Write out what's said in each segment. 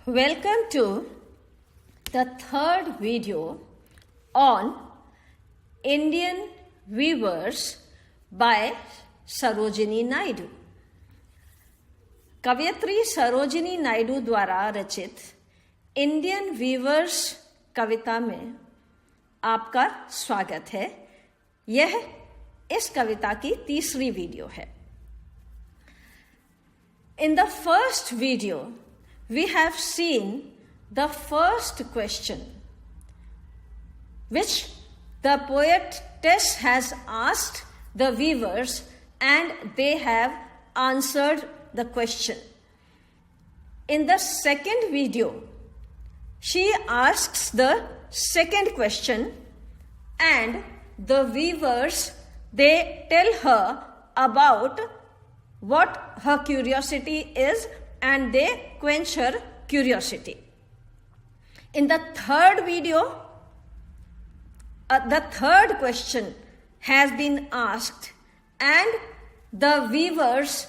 Welcome to the third video on Indian Weavers by Sarojini Naidu. कवयित्री सरोजिनी नायडू द्वारा रचित इंडियन वीवर्स कविता में आपका स्वागत है। यह इस कविता की तीसरी वीडियो है। In the first video, we have seen the first question, which the poetess has asked the weavers and they have answered the question. In the second video, she asks the second question and the weavers, they tell her about what her curiosity is and they quench her curiosity. In the third video, the third question has been asked and the weavers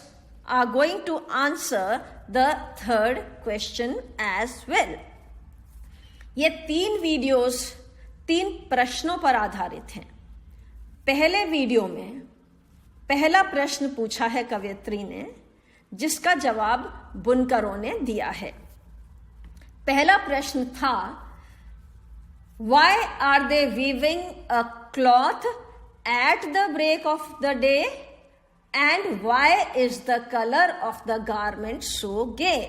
are going to answer the third question as well. ये तीन videos तीन प्रश्नों पर आधारित हैं। पहले video में पहला प्रश्न पूछा है कवयित्री ने, जिसका जवाब बुनकरों ने दिया है। पहला प्रश्न था, Why are they weaving a cloth at the break of the day and why is the color of the garment so gay?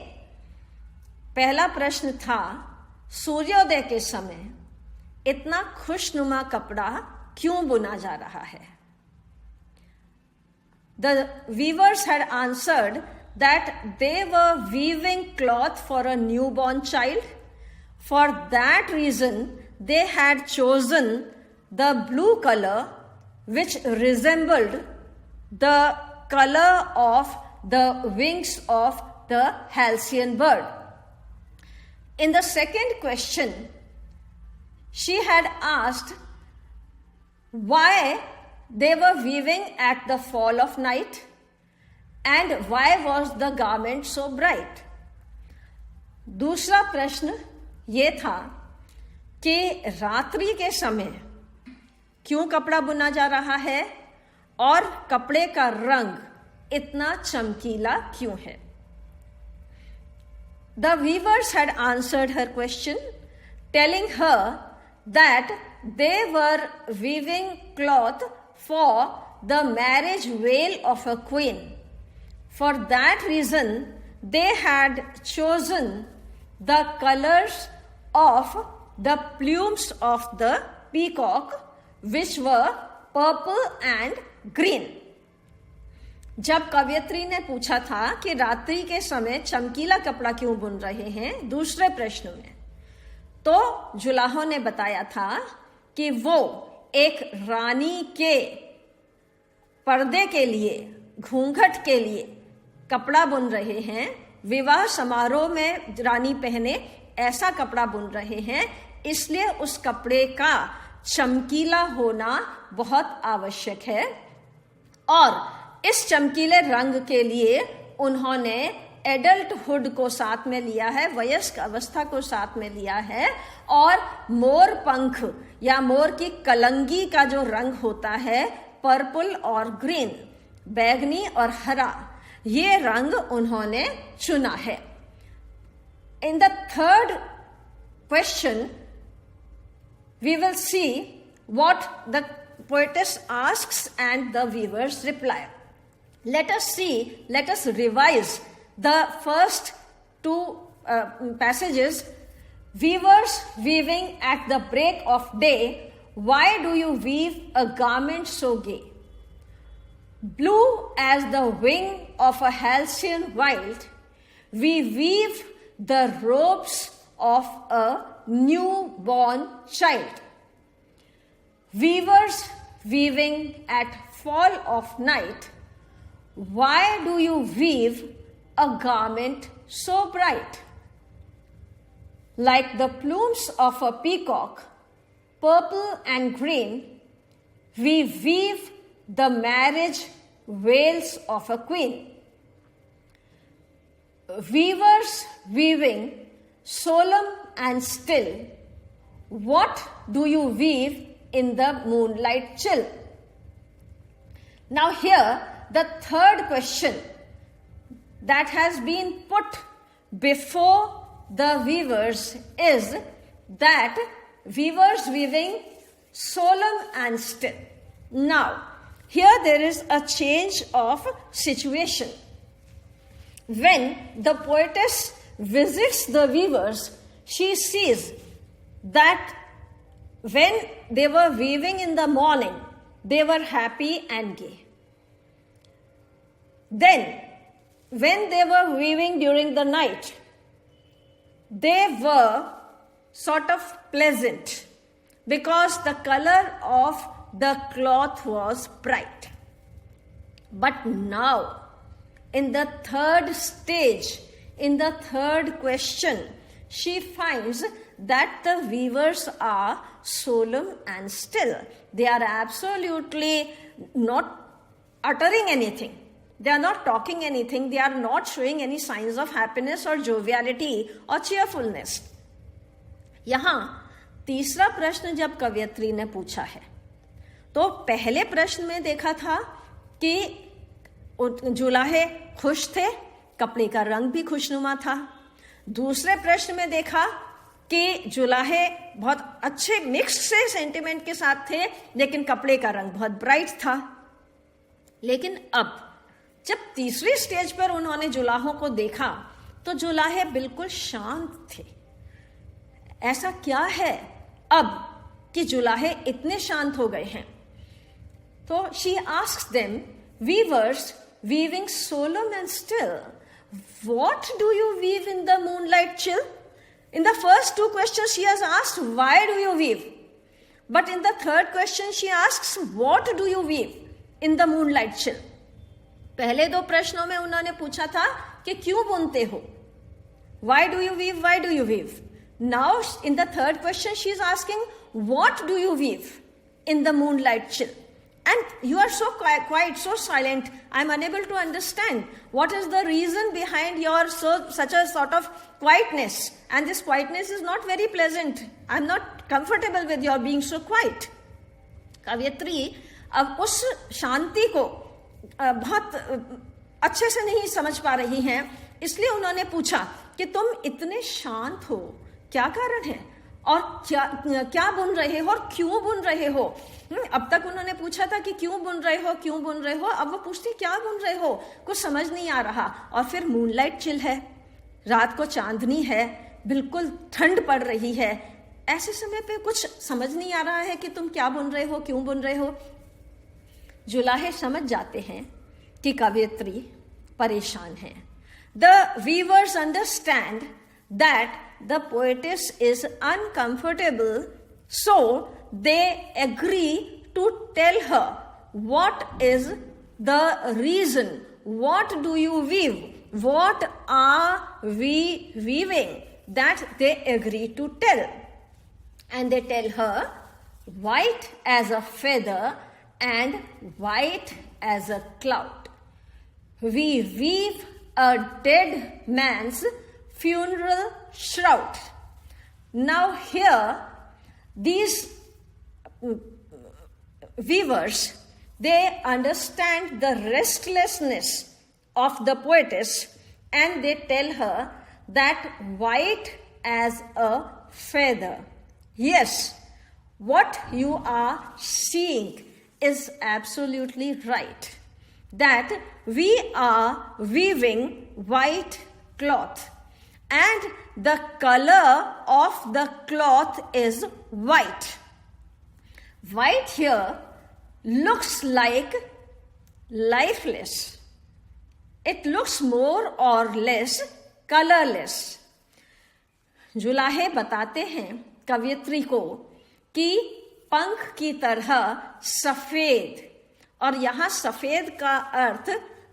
पहला प्रश्न था, सूर्योदय के समय इतना खुशनुमा कपड़ा क्यों बुना जा रहा है? The weavers had answered that they were weaving cloth for a newborn child. For that reason, they had chosen the blue color, which resembled the color of the wings of the halcyon bird. In the second question, she had asked why they were weaving at the fall of night and why was the garment so bright. दूसरा प्रश्न ये था कि रात्रि के समय क्यों कपड़ा बुना जा रहा है और कपड़े का रंग इतना चमकीला क्यों है? The weavers had answered her question, telling her that they were weaving cloth for the marriage veil of a queen. For that reason, they had chosen the colors of the plumes of the peacock, which were purple and green. जब कवयित्री ने पूछा था कि रात्रि के समय चमकीला कपड़ा क्यों बुन रहे हैं दूसरे प्रश्न में, तो जुलाहों ने बताया था कि वो एक रानी के पर्दे के लिए, घूंघट के लिए कपड़ा बुन रहे हैं। विवाह समारोह में रानी पहने ऐसा कपड़ा बुन रहे हैं, इसलिए उस कपड़े का चमकीला होना बहुत आवश्यक है। और इस चमकीले रंग के लिए उन्होंने एडल्टहुड को साथ में लिया है, वयस्क अवस्था को साथ में लिया है। और मोर पंख या मोर की कलंगी का जो रंग होता है, पर्पल और ग्रीन, बैगनी और हरा, ये रंग उन्होंने चुना है। In the third question, we will see what the poetess asks and the weavers reply. Let us revise the first two passages. Weavers weaving at the break of day, why do you weave a garment so gay? Blue as the wing of a halcyon wild, we weave the robes of a newborn child. Weavers weaving at fall of night, why do you weave a garment so bright? Like the plumes of a peacock, purple and green, we weave the marriage veils of a queen. Weavers weaving solemn and still, what do you weave in the moonlight chill? Now here, the third question that has been put before the weavers is that weavers weaving solemn and still. Now, here there is a change of situation. When the poetess visits the weavers, she sees that when they were weaving in the morning, they were happy and gay. Then, when they were weaving during the night, they were sort of pleasant because the color of the cloth was bright. But now, in the third stage, in the third question, she finds that the weavers are solemn and still. They are absolutely not uttering anything. They are not talking anything. They are not showing any signs of happiness or joviality or cheerfulness. यहाँ तीसरा प्रश्न जब कवयित्री ने पूछा है, तो पहले प्रश्न में देखा था कि जुलाहे खुश थे, कपड़े का रंग भी खुशनुमा था. दूसरे प्रश्न में देखा कि जुलाहे बहुत अच्छे मिक्स से सेंटिमेंट के साथ थे, लेकिन कपड़े का रंग बहुत ब्राइट था. लेकिन अब जब तीसरी स्टेज पर उन्होंने जुलाहों को देखा, तो जुलाहे बिल्कुल शांत थे. ऐसा क्या है अब कि जुलाहे इतने शांत हो गए हैं? तो she asks them, weavers weaving solemn and still, what do you weave in the moonlight chill? In the first two questions she has asked, why do you weave? But in the third question she asks, what do you weave in the moonlight chill? पहले दो प्रश्नों में उन्होंने पूछा था कि क्यों बुनते हो? Why do you weave? Why do you weave? Now in the third question she is asking, what do you weave in the moonlight chill? And you are so quiet, so silent. I am unable to understand what is the reason behind your such a sort of quietness. And this quietness is not very pleasant. I am not comfortable with your being so quiet. कवयित्री अब उस शांति को बहुत अच्छे से नहीं समझ पा रही हैं, इसलिए उन्होंने पूछा कि तुम इतने शांत हो, क्या कारण है और क्या बुन रहे हो और क्यों बुन रहे हो? अब तक उन्होंने पूछा था कि क्यों बुन रहे हो, क्यों बुन रहे हो, अब वो पूछती क्या बुन रहे हो, कुछ समझ नहीं आ रहा. और फिर मूनलाइट चिल है, रात को चांदनी है, बिल्कुल ठंड पड़ रही है. ऐसे समय पे कुछ समझ नहीं आ रहा है कि तुम क्या बुन रहे हो, क्यों बुन रहे हो. जुलाहे समझ जाते हैं कि कवयित्री परेशान है. The weavers understand that the poetess is uncomfortable, so they agree to tell her what is the reason. What do you weave? What are we weaving? That they agree to tell. And they tell her, white as a feather and white as a cloud. We weave a dead man's funeral shroud. Now here, these weavers, they understand the restlessness of the poetess and they tell her that white as a feather. Yes, what you are seeing is absolutely right. That we are weaving white cloth. And the color of the cloth is white. White here looks like lifeless. It looks more or less colorless. जुलाहे बताते हैं कवयित्री को कि पंख की तरह सफेद, और यहाँ सफेद का अर्थ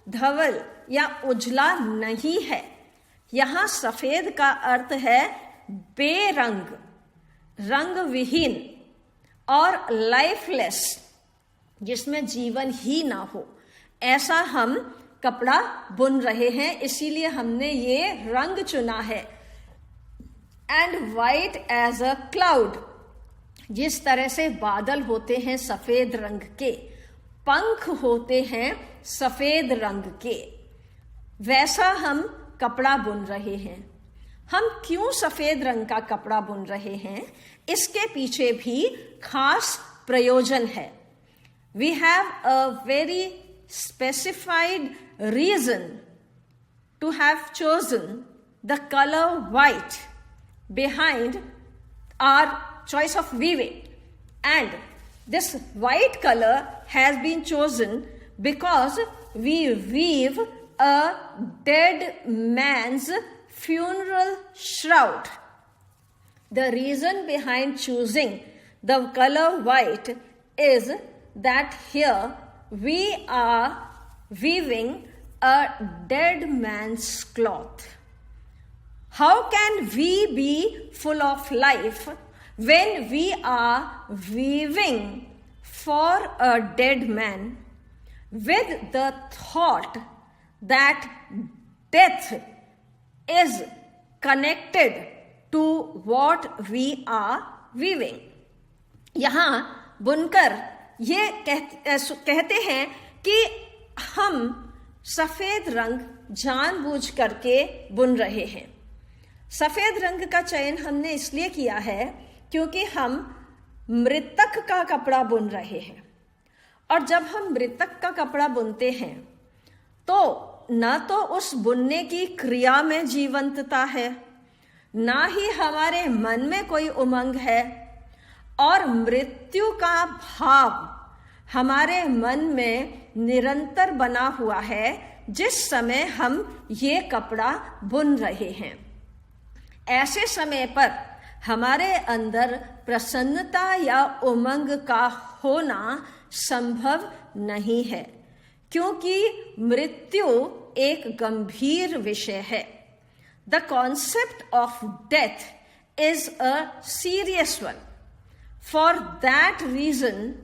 धवल या उजला नहीं है. यहाँ सफेद का अर्थ है बेरंग, रंग विहीन और लाइफलेस, जिसमें जीवन ही ना हो. ऐसा हम कपड़ा बुन रहे हैं, इसीलिए हमने ये रंग चुना है. and white as a cloud. जिस तरह से बादल होते हैं सफेद रंग के, पंख होते हैं सफेद रंग के, वैसा हम कपड़ा बुन रहे हैं। हम क्यों सफेद रंग का कपड़ा बुन रहे हैं, इसके पीछे भी खास प्रयोजन है। We have a very specified reason to have chosen the color white behind our choice of weaving, and this white color has been chosen because we weave a dead man's funeral shroud. The reason behind choosing the color white is that here we are weaving a dead man's cloth. How can we be full of life when we are weaving for a dead man with the thought that death is connected to what we are weaving? यहाँ बुनकर ये कहते हैं कि हम सफेद रंग जानबूझ करके बुन रहे हैं। सफेद रंग का चयन हमने इसलिए किया है क्योंकि हम मृतक का कपड़ा बुन रहे हैं, और जब हम मृतक का कपड़ा बुनते हैं तो न तो उस बुनने की क्रिया में जीवंतता है, ना ही हमारे मन में कोई उमंग है, और मृत्यु का भाव हमारे मन में निरंतर बना हुआ है जिस समय हम ये कपड़ा बुन रहे हैं। ऐसे समय पर हमारे अंदर प्रसन्नता या उमंग का होना संभव नहीं है, क्योंकि मृत्यु एक गंभीर विषय है। The concept of death is a serious one. For that reason,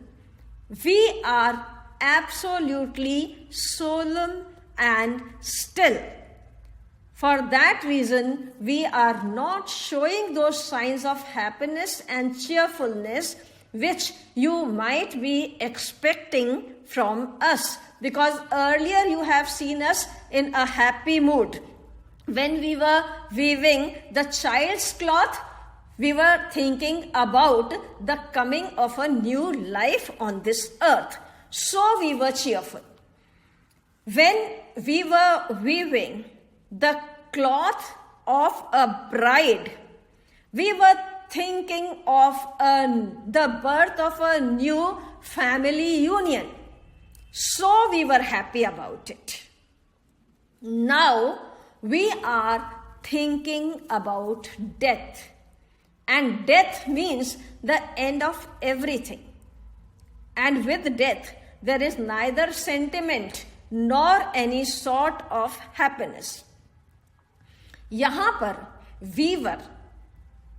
we are absolutely solemn and still. For that reason, we are not showing those signs of happiness and cheerfulness which you might be expecting from us. Because earlier you have seen us in a happy mood. When we were weaving the child's cloth, we were thinking about the coming of a new life on this earth. So we were cheerful. When we were weaving the cloth of a bride, we were thinking of the birth of a new family union. So we were happy about it. Now we are thinking about death. And death means the end of everything. And with death, there is neither sentiment nor any sort of happiness. यहाँ पर Weaver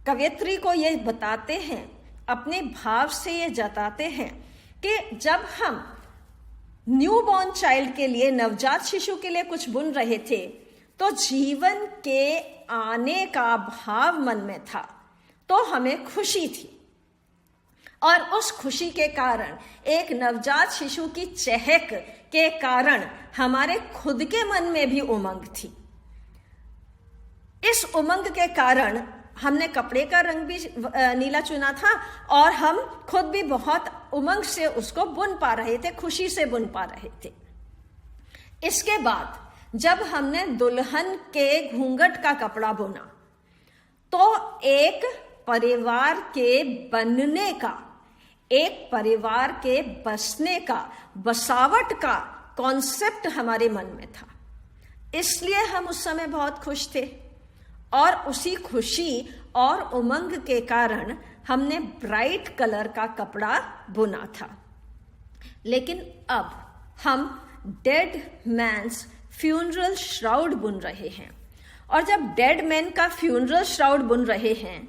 कवयित्री को ये बताते हैं, अपने भाव से ये जताते हैं कि जब हम न्यू बॉर्न चाइल्ड के लिए, नवजात शिशु के लिए कुछ बुन रहे थे, तो जीवन के आने का भाव मन में था, तो हमें खुशी थी, और उस खुशी के कारण, एक नवजात शिशु की चहक के कारण हमारे खुद के मन में भी उमंग थी। इस उमंग के कारण हमने कपड़े का रंग भी नीला चुना था, और हम खुद भी बहुत उमंग से उसको बुन पा रहे थे, खुशी से बुन पा रहे थे। इसके बाद जब हमने दुल्हन के घूंघट का कपड़ा बुना, तो एक परिवार के बनने का, एक परिवार के बसने का, बसावट का कॉन्सेप्ट हमारे मन में था। इसलिए हम उस समय बहुत खुश थे, और उसी खुशी और उमंग के कारण हमने ब्राइट कलर का कपड़ा बुना था। लेकिन अब हम डेड मैन्स फ्यूनरल श्राउड बुन रहे हैं, और जब डेड मैन का फ्यूनरल श्राउड बुन रहे हैं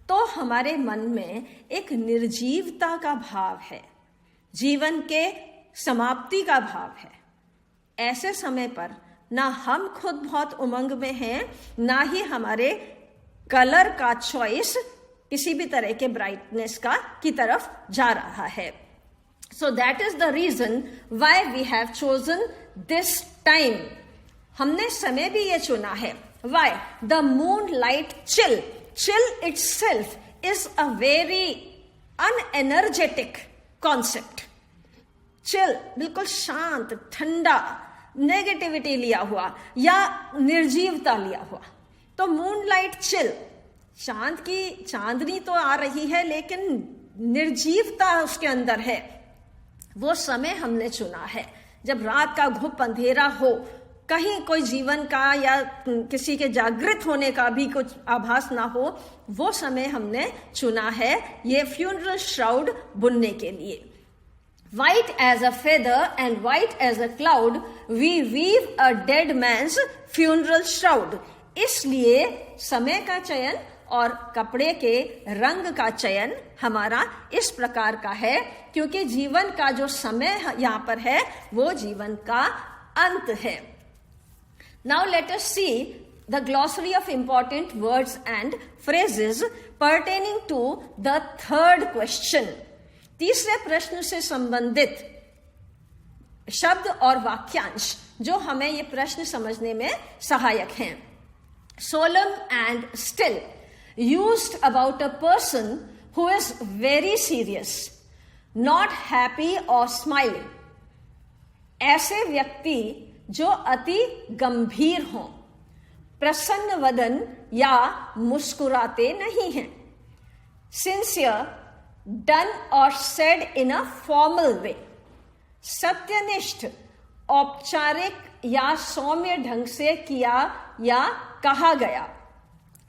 तो हमारे मन में एक निर्जीवता का भाव है, जीवन के समाप्ति का भाव है। ऐसे समय पर ना हम खुद बहुत उमंग में हैं, ना ही हमारे कलर का चॉइस किसी भी तरह के ब्राइटनेस का की तरफ जा रहा है. So that is the reason why we have chosen this time. हमने समय भी ये चुना है. Why? The moonlight chill. Chill itself is a very unenergetic concept. Chill, बिल्कुल शांत, ठंडा, नेगेटिविटी लिया हुआ या निर्जीवता लिया हुआ. तो मूनलाइट चिल, चांद की चांदनी तो आ रही है लेकिन निर्जीवता उसके अंदर है. वो समय हमने चुना है जब रात का घुप अंधेरा हो, कहीं कोई जीवन का या किसी के जागृत होने का भी कुछ आभास ना हो, वो समय हमने चुना है ये फ्यूनरल श्राउड बुनने के लिए. White as a feather and white as a cloud, we weave a dead man's funeral shroud. इसलिए समय का चयन और कपड़े के रंग का चयन हमारा इस प्रकार का है क्योंकि जीवन का जो समय यहाँ पर है वो जीवन का अंत है. Now let us see the glossary of important words and phrases pertaining to the third question. तीसरे प्रश्न से संबंधित शब्द और वाक्यांश जो हमें ये प्रश्न समझने में सहायक हैं. Solemn and still, used about a person who is very serious, not happy or smiling. ऐसे व्यक्ति जो अति गंभीर हों, प्रसन्न वदन या मुस्कुराते नहीं हैं. Sincere, done or said in a formal way. सत्यनिष्ठ, औपचारिक या सौम्य ढंग से किया या कहा गया.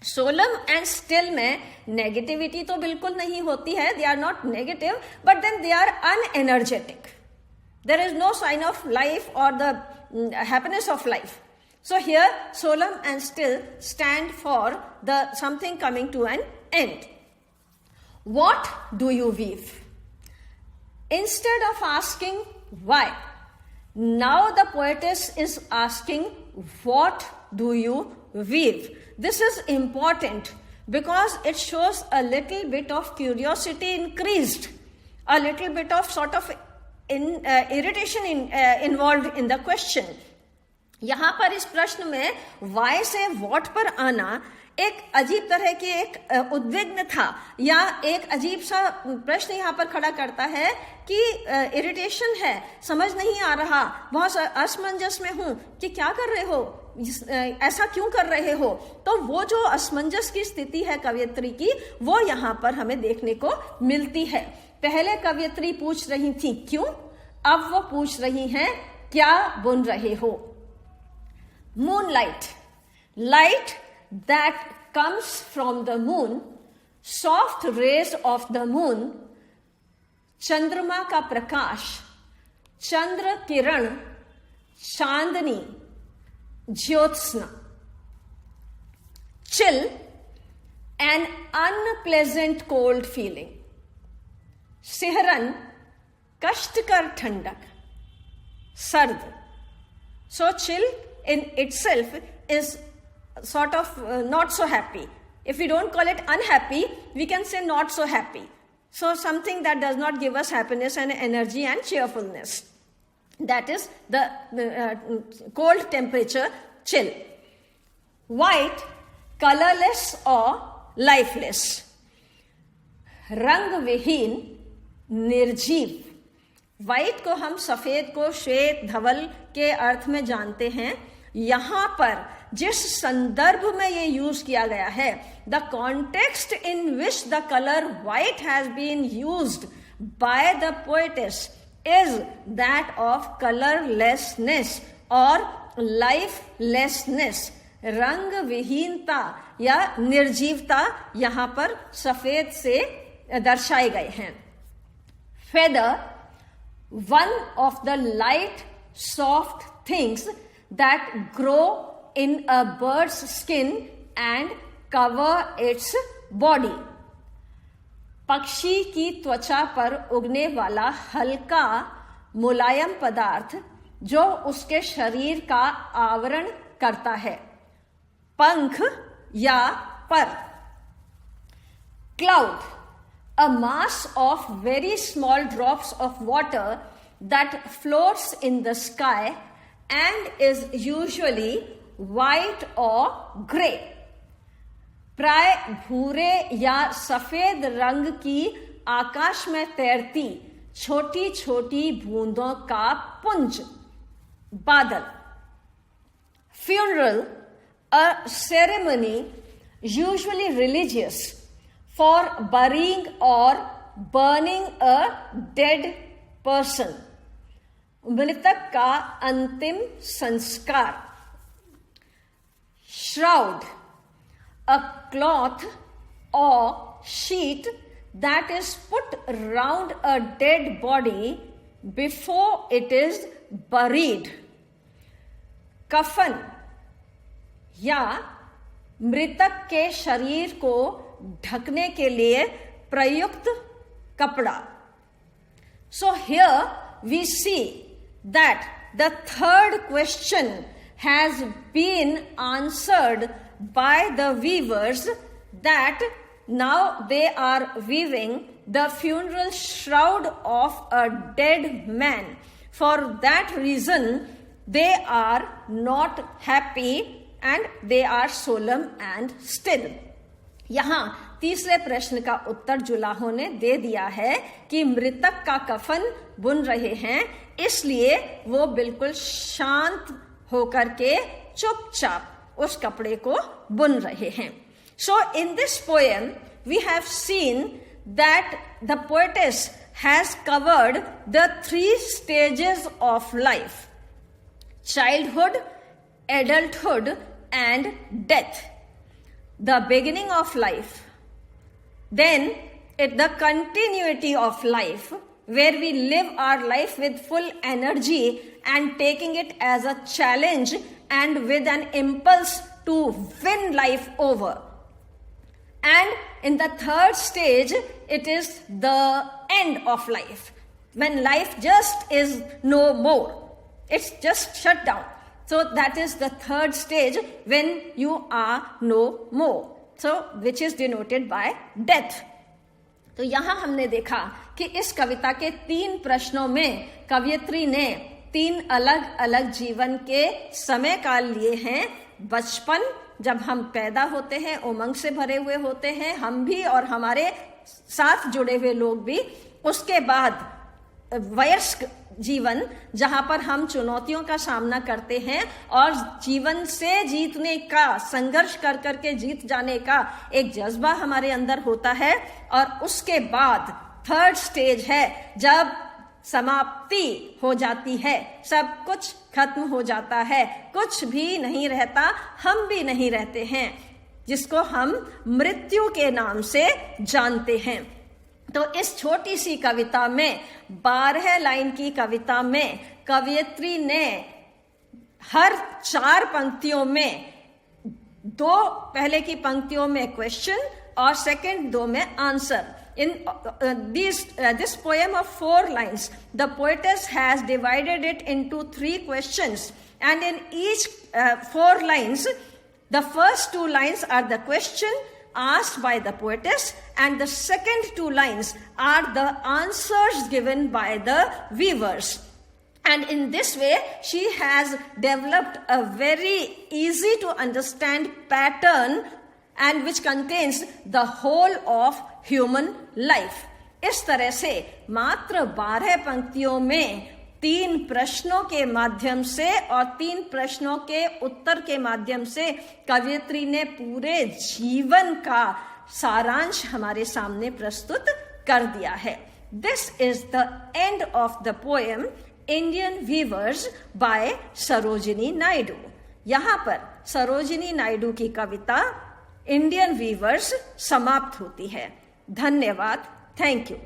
सोलम एंड स्टिल में नेगेटिविटी तो बिल्कुल नहीं होती है. They are not negative but then they are unenergetic. There is no sign of life और the happiness of life. So here solemn and still stand for the something coming to an end. What do you weave? Instead of asking why, now the poetess is asking what do you weave? This is important because it shows a little bit of curiosity increased, a little bit of sort of irritation involved in the question. यहाँ पर इस प्रश्न में why से what पर आना एक अजीब तरह की एक उद्विग्न था या एक अजीब सा प्रश्न यहाँ पर खड़ा करता है कि इरिटेशन है, समझ नहीं आ रहा, बहुत असमंजस में हूं कि क्या कर रहे हो, ऐसा क्यों कर रहे हो. तो वो जो असमंजस की स्थिति है कवयित्री की वो यहाँ पर हमें देखने को मिलती है. पहले कवयित्री पूछ रही थी क्यों, अब वो पूछ रही हैं क्या बुन रहे हो. Moonlight, light that comes from the moon, soft rays of the moon, चंद्रमा का प्रकाश, चंद्र किरण, चांदनी, Jyotsna. Chill, an unpleasant cold feeling. सिहरन, कष्टकर ठंडक, सर्द. So chill in itself is sort of not so happy. If we don't call it unhappy, we can say not so happy. So something that does not give us happiness and energy and cheerfulness. That is the cold temperature, chill. White, colorless or lifeless. रंग विहीन, निर्जीव. White को हम सफेद को श्वेत धवल के अर्थ में जानते हैं. यहां पर जिस संदर्भ में ये यूज किया गया है, the context in which the colour white has been used by the poetess is that of colourlessness और लाइफलेसनेस. रंग विहीनता या निर्जीवता यहां पर सफेद से दर्शाए गए हैं. Feather, one of the light soft things that grow in a bird's skin and cover its body. पक्षी की त्वचा पर उगने वाला हल्का मुलायम पदार्थ जो उसके शरीर का आवरण करता है. पंख या पर. cloud, a mass of very small drops of water that floats in the sky and is usually white or gray. प्राय भूरे या सफेद रंग की आकाश में तैरती छोटी छोटी बूंदों का पुंज, बादल. Funeral, a ceremony usually religious for burying or burning a dead person. मृतक का अंतिम संस्कार. Shroud, a cloth or sheet that is put around a dead body before it is buried. कफन या मृतक के शरीर को ढकने के लिए प्रयुक्त कपड़ा. So here we see that the third question has been answered by the weavers, that now they are weaving the funeral shroud of a dead man. For that reason they are not happy and they are solemn and still. यहाँ तीसरे प्रश्न का उत्तर जुलाहों ने दे दिया है कि मृतक का कफन बुन रहे हैं, इसलिए वो बिल्कुल शांत होकर के चुपचाप उस कपड़े को बुन रहे हैं. So in this poem we have seen that the poetess has covered the 3 stages of life: childhood, adulthood and death. The beginning of life, then the continuity of life, where we live our life with full energy and taking it as a challenge and with an impulse to win life over. And in the third stage, it is the end of life, when life just is no more. It's just shut down. So that is the third stage, when you are no more. So which is denoted by death. तो यहाँ हमने देखा कि इस कविता के 3 प्रश्नों में कवयित्री ने 3 अलग अलग जीवन के समय काल लिए हैं. बचपन, जब हम पैदा होते हैं, उमंग से भरे हुए होते हैं हम भी और हमारे साथ जुड़े हुए लोग भी. उसके बाद वयस्क जीवन, जहां पर हम चुनौतियों का सामना करते हैं और जीवन से जीतने का, संघर्ष कर करके जीत जाने का एक जज्बा हमारे अंदर होता है. और उसके बाद थर्ड स्टेज है जब समाप्ति हो जाती है, सब कुछ खत्म हो जाता है, कुछ भी नहीं रहता, हम भी नहीं रहते हैं, जिसको हम मृत्यु के नाम से जानते हैं. तो इस छोटी सी कविता में 12 लाइन की कविता में कवयित्री ने हर 4 पंक्तियों में 2 पहले की पंक्तियों में क्वेश्चन और सेकंड 2 में answer. In this poem of 4 lines, the poetess has divided it into 3 questions, and in each 4 lines, the first 2 lines are the question asked by the poetess, and the second 2 lines are the answers given by the weavers. And in this way, she has developed a very easy to understand pattern, and which contains the whole of human life. इस तरह से मात्र 12 पंक्तियों में 3 प्रश्नों के माध्यम से और 3 प्रश्नों के उत्तर के माध्यम से कवयित्री ने पूरे जीवन का सारांश हमारे सामने प्रस्तुत कर दिया है. This is the end of the poem Indian weavers by Sarojini Naidu. यहाँ पर सरोजिनी नायडू की कविता इंडियन वीवर्स समाप्त होती है. धन्यवाद. Thank you.